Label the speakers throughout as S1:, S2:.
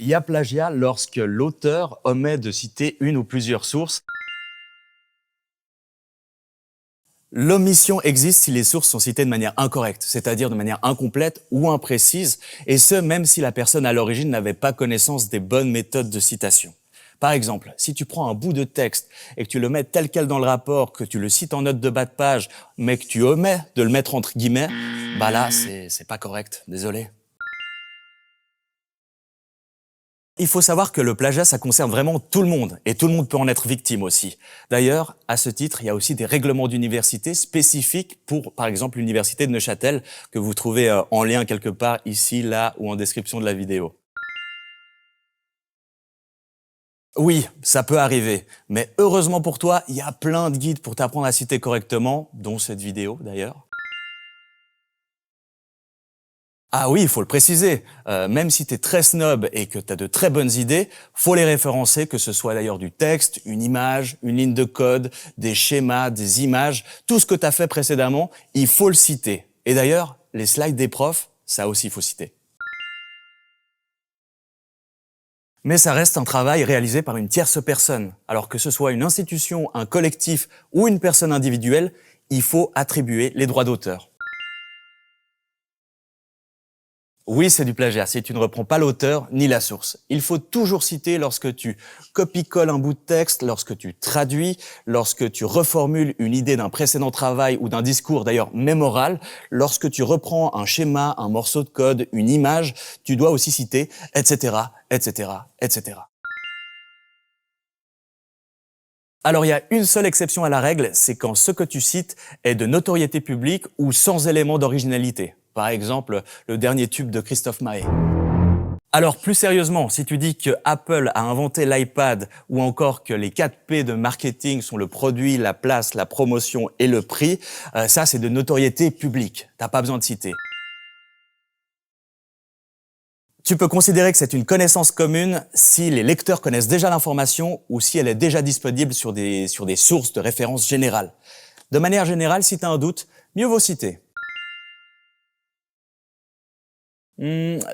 S1: Il y a plagiat lorsque l'auteur omet de citer une ou plusieurs sources. L'omission existe si les sources sont citées de manière incorrecte, c'est-à-dire de manière incomplète ou imprécise, et ce, même si la personne à l'origine n'avait pas connaissance des bonnes méthodes de citation. Par exemple, si tu prends un bout de texte et que tu le mets tel quel dans le rapport, que tu le cites en note de bas de page, mais que tu omets de le mettre entre guillemets, bah là, c'est pas correct, désolé. Il faut savoir que le plagiat, ça concerne vraiment tout le monde, et tout le monde peut en être victime aussi. D'ailleurs, à ce titre, il y a aussi des règlements d'université spécifiques pour, par exemple, l'université de Neuchâtel, que vous trouvez en lien quelque part ici, là, ou en description de la vidéo. Oui, ça peut arriver, mais heureusement pour toi, il y a plein de guides pour t'apprendre à citer correctement, dont cette vidéo d'ailleurs. Ah oui, il faut le préciser. Même si tu es très snob et que tu as de très bonnes idées, faut les référencer, que ce soit d'ailleurs du texte, une image, une ligne de code, des schémas, des images, tout ce que tu as fait précédemment, il faut le citer. Et d'ailleurs, les slides des profs, ça aussi il faut citer. Mais ça reste un travail réalisé par une tierce personne. Alors que ce soit une institution, un collectif ou une personne individuelle, il faut attribuer les droits d'auteur. Oui, c'est du plagiat si tu ne reprends pas l'auteur ni la source. Il faut toujours citer lorsque tu copies-colles un bout de texte, lorsque tu traduis, lorsque tu reformules une idée d'un précédent travail ou d'un discours d'ailleurs même oral, lorsque tu reprends un schéma, un morceau de code, une image, tu dois aussi citer, etc., etc., etc. Alors il y a une seule exception à la règle, c'est quand ce que tu cites est de notoriété publique ou sans élément d'originalité. Par exemple, le dernier tube de Christophe Maé. Alors plus sérieusement, si tu dis que Apple a inventé l'iPad ou encore que les 4 P de marketing sont le produit, la place, la promotion et le prix, ça c'est de notoriété publique. T'as pas besoin de citer. Tu peux considérer que c'est une connaissance commune si les lecteurs connaissent déjà l'information ou si elle est déjà disponible sur des sources de référence générales. De manière générale, si tu as un doute, mieux vaut citer.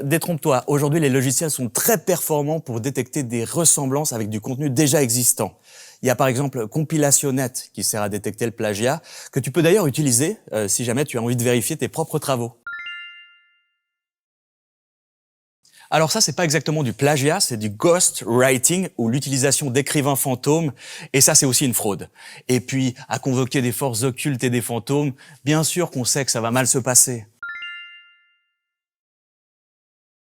S1: Détrompe-toi, aujourd'hui les logiciels sont très performants pour détecter des ressemblances avec du contenu déjà existant. Il y a par exemple Compilation.net qui sert à détecter le plagiat, que tu peux d'ailleurs utiliser si jamais tu as envie de vérifier tes propres travaux. Alors ça, c'est pas exactement du plagiat, c'est du ghostwriting ou l'utilisation d'écrivains fantômes, et ça, c'est aussi une fraude. Et puis, à convoquer des forces occultes et des fantômes, bien sûr qu'on sait que ça va mal se passer.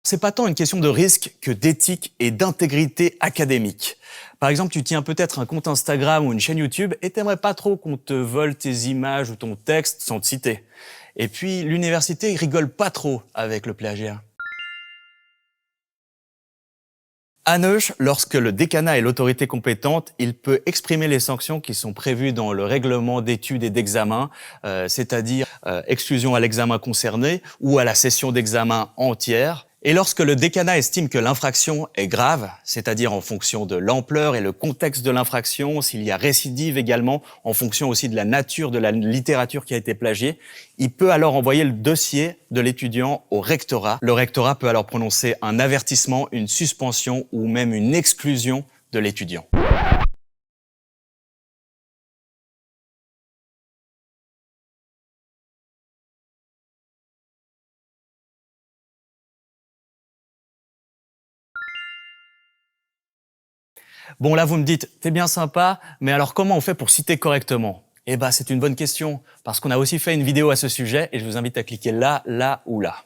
S1: C'est pas tant une question de risque que d'éthique et d'intégrité académique. Par exemple, tu tiens peut-être un compte Instagram ou une chaîne YouTube et t'aimerais pas trop qu'on te vole tes images ou ton texte sans te citer. Et puis, l'université, ils rigole pas trop avec le plagiat. À Neuch, lorsque le décanat est l'autorité compétente, il peut exprimer les sanctions qui sont prévues dans le règlement d'études et d'examen, c'est-à-dire exclusion à l'examen concerné ou à la session d'examen entière. Et lorsque le décanat estime que l'infraction est grave, c'est-à-dire en fonction de l'ampleur et le contexte de l'infraction, s'il y a récidive également, en fonction aussi de la nature de la littérature qui a été plagiée, il peut alors envoyer le dossier de l'étudiant au rectorat. Le rectorat peut alors prononcer un avertissement, une suspension ou même une exclusion de l'étudiant. Bon, là, vous me dites, t'es bien sympa, mais alors comment on fait pour citer correctement? Eh ben, c'est une bonne question, parce qu'on a aussi fait une vidéo à ce sujet et je vous invite à cliquer là, là ou là.